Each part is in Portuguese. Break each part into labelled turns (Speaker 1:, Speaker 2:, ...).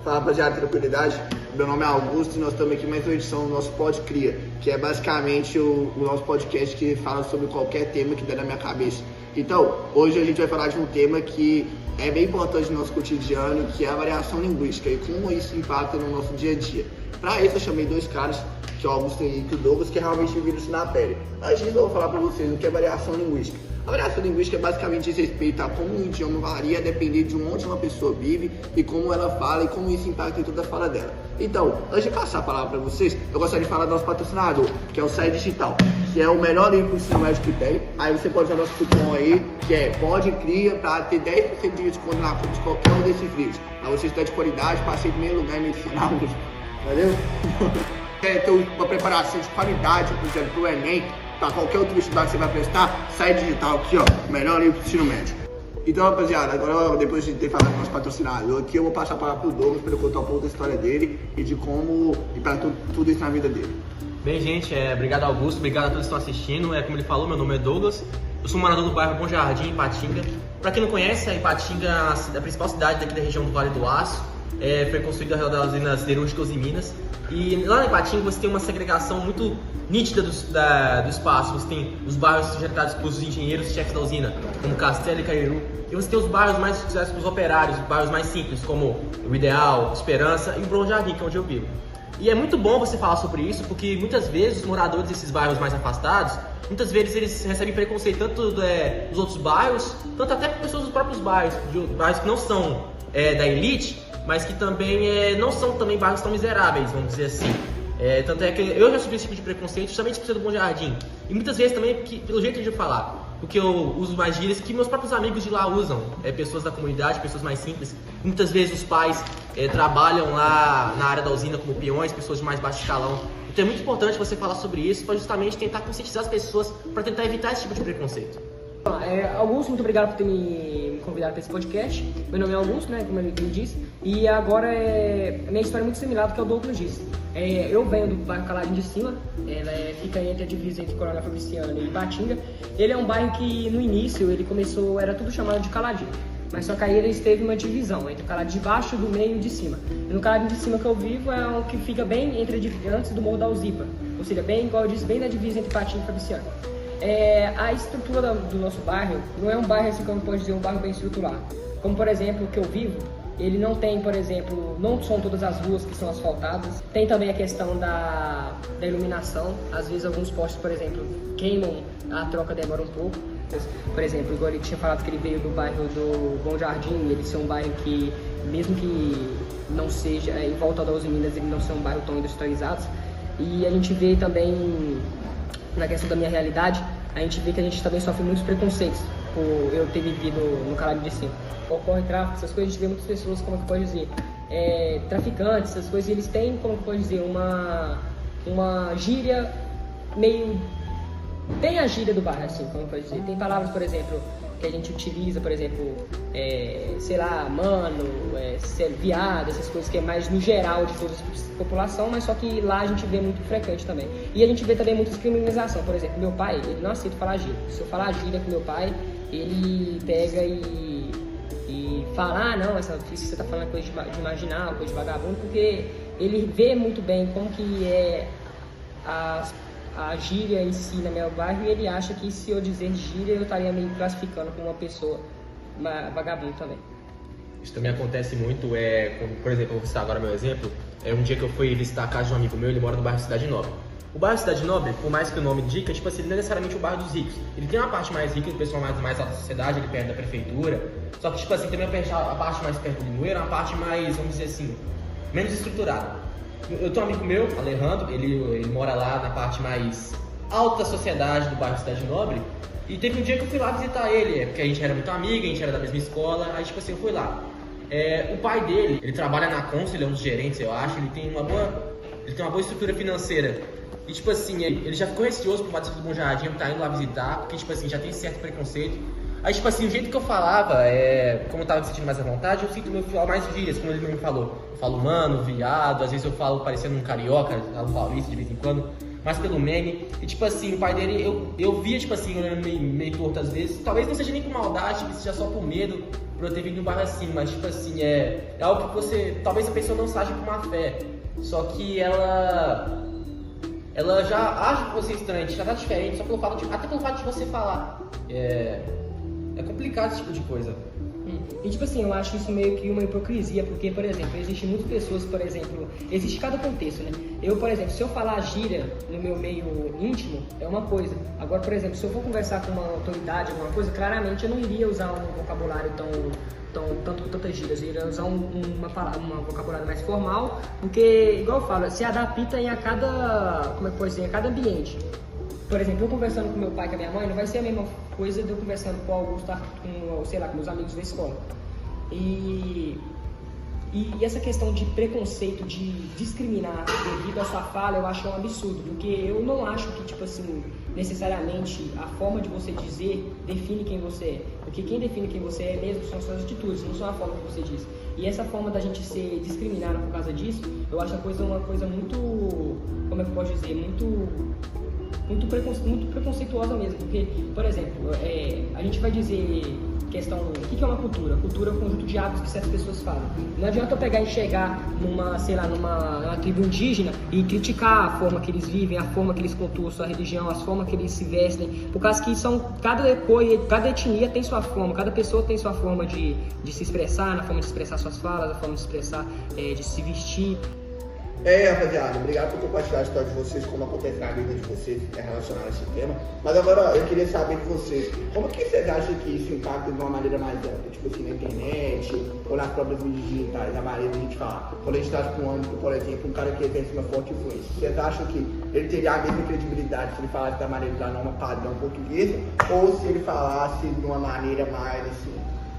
Speaker 1: Fala, rapaziada, tranquilidade? Meu nome é Augusto e nós estamos aqui mais uma edição do nosso Pod Cria, que é basicamente o nosso podcast que fala sobre qualquer tema que der na minha cabeça. Então, hoje a gente vai falar de um tema que é bem importante no nosso cotidiano, que é a variação linguística e como isso impacta no nosso dia a dia. Para isso eu chamei dois caras, que é o Augusto e o Douglas, que realmente viram isso na pele. Antes disso eu vou falar para vocês o que é variação linguística. A variação linguística é basicamente diz respeito a como o idioma varia a depender de onde uma pessoa vive e como ela fala e como isso impacta em toda a fala dela. Então, antes de passar a palavra para vocês, eu gostaria de falar do nosso patrocinador, que é o Sai Digital, que é o melhor livro para o ensino médio que tem. Aí você pode usar nosso cupom aí, que é PODCRIA, para ter 10% de desconto na compra de qualquer um desses livros. Para você estudar de qualidade, passei em primeiro lugar em medicina, valeu? Quer ter uma preparação de qualidade, por exemplo, para o Enem, para qualquer outro vestibular que você vai prestar, Sai Digital aqui, ó, melhor livro do ensino médio. Então, rapaziada, agora depois de ter falado com o nosso patrocinador aqui, eu vou passar a palavra pro Douglas para ele contar um pouco da história dele e de como e para tudo isso na vida dele.
Speaker 2: Bem, gente, obrigado Augusto, obrigado a todos que estão assistindo. Como ele falou, meu nome é Douglas, eu sou morador do bairro Bom Jardim, Ipatinga. Para quem não conhece, a Ipatinga é a principal cidade daqui da região do Vale do Aço. Foi construída ao redor das usinas siderúrgicas em Minas. E lá na Ipatinga você tem uma segregação muito nítida do espaço. Você tem os bairros gerados pelos engenheiros chefes da usina, como Castelo e Cairu. E você tem os bairros mais utilizados pelos operários, os bairros mais simples, como o Ideal, Esperança e o Bom Jardim, que é onde eu vivo. E é muito bom você falar sobre isso, porque muitas vezes os moradores desses bairros mais afastados, muitas vezes eles recebem preconceito tanto dos outros bairros, tanto até por pessoas dos próprios bairros, de bairros que não são da elite, mas que também não são também bairros tão miseráveis, vamos dizer assim. Tanto é que eu já sofri esse tipo de preconceito justamente por ser do Bom Jardim. E muitas vezes também pelo jeito de falar, porque eu uso mais gírias que meus próprios amigos de lá usam. Pessoas da comunidade, pessoas mais simples. Muitas vezes os pais trabalham lá na área da usina como peões, pessoas de mais baixo escalão. Então é muito importante você falar sobre isso para justamente tentar conscientizar as pessoas para tentar evitar esse tipo de preconceito.
Speaker 3: Augusto, muito obrigado por ter me convidado para esse podcast. Meu nome é Augusto, né, como ele disse, e agora a minha história é muito similar do que o Douglas disse. Eu venho do bairro Caladinho de Cima, fica entre a divisa entre Coronel Fabriciano e Ipatinga. Ele é um bairro que no início ele começou, era tudo chamado de Caladinho, mas só que aí eles teve uma divisão entre o Caladinho de baixo, do meio e de cima. E no Caladinho de Cima que eu vivo é o que fica bem antes do Morro da Uzipa, ou seja, bem, igual eu disse, bem na divisa entre Ipatinga e Fabriciano. A estrutura do nosso bairro não é um bairro assim como pode dizer um bairro bem estruturado. Como por exemplo o que eu vivo, ele não tem, por exemplo, não são todas as ruas que são asfaltadas. Tem também a questão da iluminação. Às vezes alguns postes, por exemplo, queimam, a troca demora um pouco. Por exemplo, igual ele tinha falado que ele veio do bairro do Bom Jardim, ele ser um bairro que, mesmo que não seja, em volta das Minas, ele não ser um bairro tão industrializado. E a gente vê também, na questão da minha realidade, a gente vê que a gente também sofre muitos preconceitos por eu ter vivido no Caladinho de Cima. Ocorre tráfico, essas coisas, a gente vê muitas pessoas, como que pode dizer, traficantes, essas coisas, e eles têm, como que pode dizer, uma gíria meio... Tem a gíria do bairro, assim, como pode dizer. Tem palavras, por exemplo, que a gente utiliza, por exemplo, sei lá, mano, viado, essas coisas que é mais no geral de toda a população, mas só que lá a gente vê muito frequente também. E a gente vê também muita criminalização, por exemplo, meu pai, ele não aceita falar gíria. Se eu falar gíria com meu pai, ele pega e fala, não, isso que você tá falando é coisa de marginal, coisa de vagabundo, porque ele vê muito bem como que é a gíria em si no meu bairro, e ele acha que se eu dizer gíria eu estaria me classificando como uma pessoa vagabundo também.
Speaker 2: Isso também acontece muito, como, por exemplo, eu vou citar agora meu exemplo, um dia que eu fui visitar a casa de um amigo meu, ele mora no bairro Cidade Nobre. O bairro Cidade Nobre, por mais que o nome diga, tipo assim, ele não é necessariamente o bairro dos ricos. Ele tem uma parte mais rica, do pessoal mais alta da sociedade, ele perto da prefeitura, só que tipo assim, também a parte mais perto do Limoeiro, uma parte mais, vamos dizer assim, menos estruturada. Eu tenho um amigo meu, Alejandro, ele mora lá na parte mais alta da sociedade do bairro Cidade Nobre. E teve um dia que eu fui lá visitar ele, porque a gente era muito amigo, a gente era da mesma escola, aí tipo assim, eu fui lá. O pai dele, ele trabalha na Consul, ele é um dos gerentes, eu acho, ele tem uma boa estrutura financeira. E tipo assim, ele já ficou receoso pro Batista do Bom Jardim, tá indo lá visitar, porque tipo assim, já tem certo preconceito. Aí tipo assim, o jeito que eu falava, como eu tava me sentindo mais à vontade, eu sinto meu falar mais dias, como ele mesmo falou. Eu falo mano, viado, às vezes eu falo parecendo um carioca, um paulista de vez em quando. mais pelo meme. E tipo assim, o pai dele, eu via tipo assim, olhando meio torto às vezes. Talvez não seja nem por maldade, seja só por medo por eu ter vindo de um bairro assim, mas tipo assim, é algo que você, talvez a pessoa não age com má fé, só que ela já age com você estranho, já tá diferente, só pelo fato de, até pelo fato de você falar. É complicado esse tipo de coisa.
Speaker 3: E tipo assim, eu acho isso meio que uma hipocrisia, porque, por exemplo, existem muitas pessoas, por exemplo, existe cada contexto, né? Eu, por exemplo, se eu falar gíria no meu meio íntimo, é uma coisa. Agora, por exemplo, se eu for conversar com uma autoridade, alguma coisa, claramente eu não iria usar um vocabulário tanto com tantas gírias, eu iria usar um vocabulário mais formal, porque, igual eu falo, se adapta a cada, como é que pode dizer, a cada ambiente. Por exemplo, eu conversando com meu pai e com a minha mãe, não vai ser a mesma coisa de eu conversando com o Augusto, com, sei lá, com meus amigos da escola. E essa questão de preconceito, de discriminar devido à sua fala, eu acho um absurdo, porque eu não acho que, tipo assim, necessariamente a forma de você dizer define quem você é, porque quem define quem você é mesmo são suas atitudes, não são a forma que você diz. E essa forma da gente ser discriminado por causa disso, eu acho uma coisa muito, como é que eu posso dizer, muito preconceituosa mesmo, porque, por exemplo, a gente vai dizer questão, o que é uma cultura? Cultura é um conjunto de hábitos que certas pessoas fazem. Não adianta eu pegar e chegar numa tribo indígena e criticar a forma que eles vivem, a forma que eles cultuam sua religião, as formas que eles se vestem, por causa que cada etnia tem sua forma, cada pessoa tem sua forma de se expressar, na forma de expressar suas falas, a forma de expressar, de se vestir.
Speaker 1: Rapaziada, obrigado por compartilhar a história de vocês, como acontece na vida de vocês relacionado a esse tema. Mas agora eu queria saber de vocês, como que vocês acham que isso impacta de uma maneira mais ampla? Tipo assim, na internet, ou nas próprias mídias digitais, na maneira de a gente falar. Quando a gente traz com um âmbito, por exemplo, um cara que tem uma forte influência, vocês acham que ele teria a mesma credibilidade se ele falasse da maneira da norma padrão portuguesa, ou se ele falasse de uma maneira mais, assim,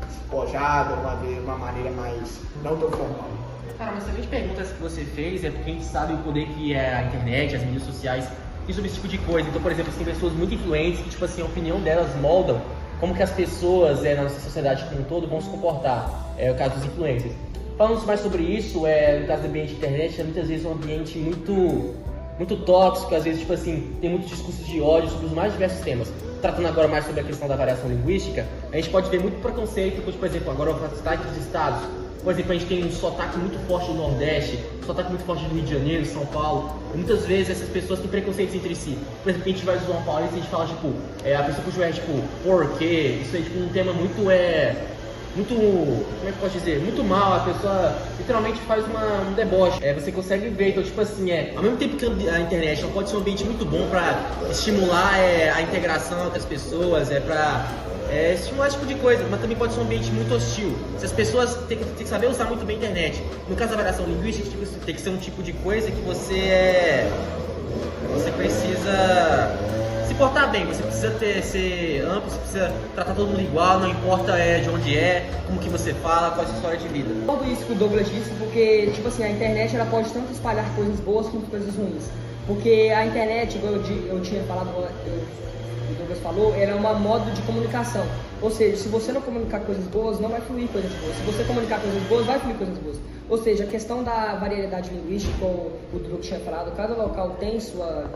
Speaker 1: despojada, uma maneira mais não tão formal?
Speaker 2: Cara, uma excelente pergunta essa que você fez, é porque a gente sabe o poder que é a internet, as mídias sociais e sobre esse tipo de coisa. Então, por exemplo, tem pessoas muito influentes que, tipo assim, a opinião delas moldam como que as pessoas na nossa sociedade como um todo vão se comportar. É o caso dos influencers. Falando mais sobre isso, no caso do ambiente de internet, é muitas vezes um ambiente muito tóxico, às vezes, tipo assim, tem muitos discursos de ódio sobre os mais diversos temas. Tratando agora mais sobre a questão da variação linguística, a gente pode ver muito preconceito, por exemplo, agora o sotaque dos estados. Por exemplo, a gente tem um sotaque muito forte do Nordeste, um sotaque muito forte do Rio de Janeiro, São Paulo. E muitas vezes essas pessoas têm preconceitos entre si. Por exemplo, a gente vai zoar um paulista e a gente fala, tipo, a pessoa puxa o tipo, por quê? Isso é tipo um tema muito, como é que eu posso dizer? Muito mal, a pessoa literalmente faz um deboche. Você consegue ver, então, tipo assim, ao mesmo tempo que a internet não pode ser um ambiente muito bom para estimular a integração das pessoas, para estimular esse tipo de coisa, mas também pode ser um ambiente muito hostil. Se as pessoas têm que saber usar muito bem a internet. No caso da variação linguística, tem que ser um tipo de coisa que você precisa se portar bem, você precisa ser amplo, você precisa tratar todo mundo igual, não importa de onde como que você fala, qual é a sua história de vida.
Speaker 3: Tudo isso que o Douglas disse, porque, tipo assim, a internet ela pode tanto espalhar coisas boas quanto coisas ruins. Porque a internet, igual eu tinha falado, o Douglas falou, era um modo de comunicação. Ou seja, se você não comunicar coisas boas, não vai fluir coisas boas. Se você comunicar coisas boas, vai fluir coisas boas. Ou seja, a questão da variedade linguística, como o Douglas tinha falado, cada local tem sua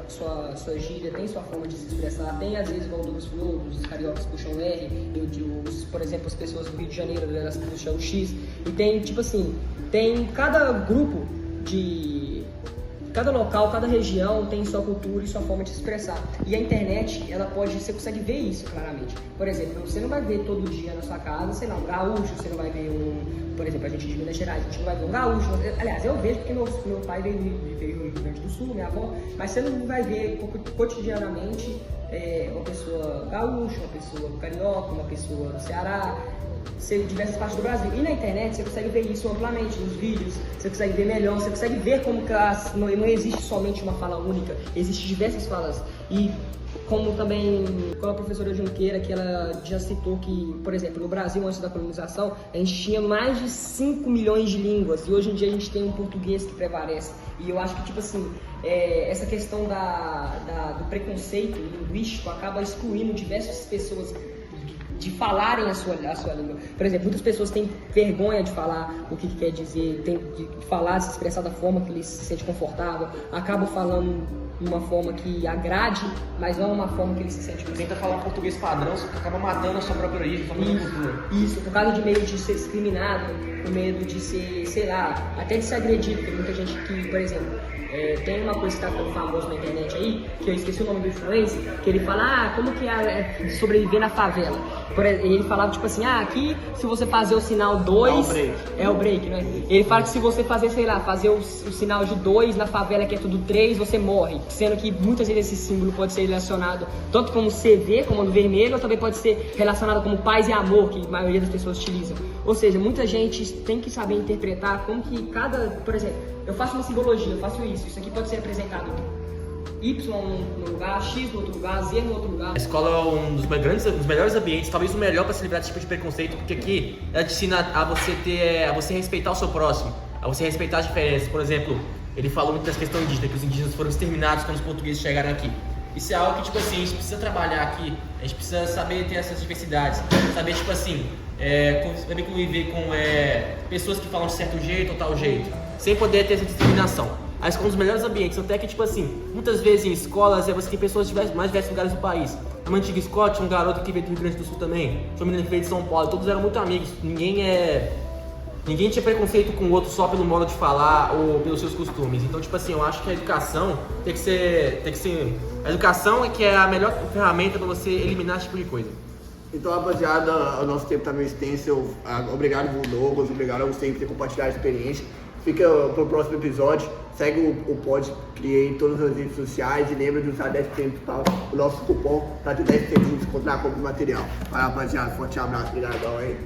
Speaker 3: gíria, tem sua forma de se expressar. Tem, às vezes, igual o Douglas falou, os cariocas puxam o R, por exemplo, as pessoas do Rio de Janeiro, elas puxam o X. E tem, tipo assim, tem cada grupo cada local, cada região tem sua cultura e sua forma de se expressar. E a internet, você consegue ver isso claramente. Por exemplo, você não vai ver todo dia na sua casa, sei lá, um gaúcho, você não vai ver por exemplo, a gente de Minas Gerais, a gente não vai ver um gaúcho. Aliás, eu vejo porque meu pai veio do Rio Grande do Sul, minha avó, mas você não vai ver cotidianamente uma pessoa gaúcha, uma pessoa carioca, uma pessoa do Ceará, de diversas partes do Brasil. E na internet você consegue ver isso amplamente, nos vídeos, você consegue ver melhor, você consegue ver como que não existe somente uma fala única, existem diversas falas. E como também com a professora Junqueira, que ela já citou que, por exemplo, no Brasil, antes da colonização, a gente tinha mais de 5 milhões de línguas, e hoje em dia a gente tem um português que prevalece. E eu acho que, tipo assim, essa questão do preconceito linguístico acaba excluindo diversas pessoas de falarem a sua língua. Por exemplo, muitas pessoas têm vergonha de falar o que quer dizer, tem de falar, se expressar da forma que eles se sentem confortável, acabam falando de uma forma que agrade, mas não uma forma que eles se sentem bem.
Speaker 2: Tenta falar um português padrão, só que acaba matando a sua própria origem, a sua própria cultura.
Speaker 3: Isso, por causa de medo de ser discriminado, por medo de ser, sei lá, até de ser agredido. Tem muita gente que, por exemplo, tem uma coisa que tá ficando famosa na internet aí, que eu esqueci o nome do influencer, que ele fala, como que é sobreviver na favela. Ele falava tipo assim, aqui se você fazer o sinal 2, é o break, né? Ele fala que se você fazer, sei lá, fazer o sinal de 2 na favela que é tudo 3, você morre. Sendo que muitas vezes esse símbolo pode ser relacionado tanto como CV, como no vermelho, ou também pode ser relacionado como paz e amor, que a maioria das pessoas utilizam. Ou seja, muita gente tem que saber interpretar como que por exemplo, eu faço uma simbologia, eu faço isso aqui pode ser apresentado Y no lugar, X no outro lugar, Z no outro lugar.
Speaker 2: A escola é um dos melhores ambientes, talvez o melhor para se livrar desse tipo de preconceito, porque aqui ela te ensina a você respeitar o seu próximo, a você respeitar as diferenças. Por exemplo, ele falou muito das questões indígenas, que os indígenas foram exterminados quando os portugueses chegaram aqui. Isso é algo que, tipo assim, a gente precisa trabalhar aqui, a gente precisa saber ter essas diversidades, saber, tipo assim, saber conviver com pessoas que falam de certo jeito ou tal jeito, sem poder ter essa discriminação. A escola é um dos melhores ambientes, até que, tipo assim, muitas vezes em escolas você tem pessoas de mais diversos lugares do país. Numa antiga escola tinha um garoto que veio do Rio Grande do Sul também, tinha uma menina que veio de São Paulo, todos eram muito amigos, ninguém tinha preconceito com o outro só pelo modo de falar ou pelos seus costumes. Então, tipo assim, eu acho que a educação tem que ser a educação é que é a melhor ferramenta para você eliminar esse tipo de coisa.
Speaker 1: Então, rapaziada, o nosso tempo tá meio extenso. Obrigado, Douglas, obrigado a você por ter compartilhado a experiência. Fica pro próximo episódio. Segue o Pod Criei em todas as redes sociais e lembra de usar 10% para o nosso cupom para ter 10% de desconto na compra do material. Vai, rapaziada, forte abraço, obrigadão aí.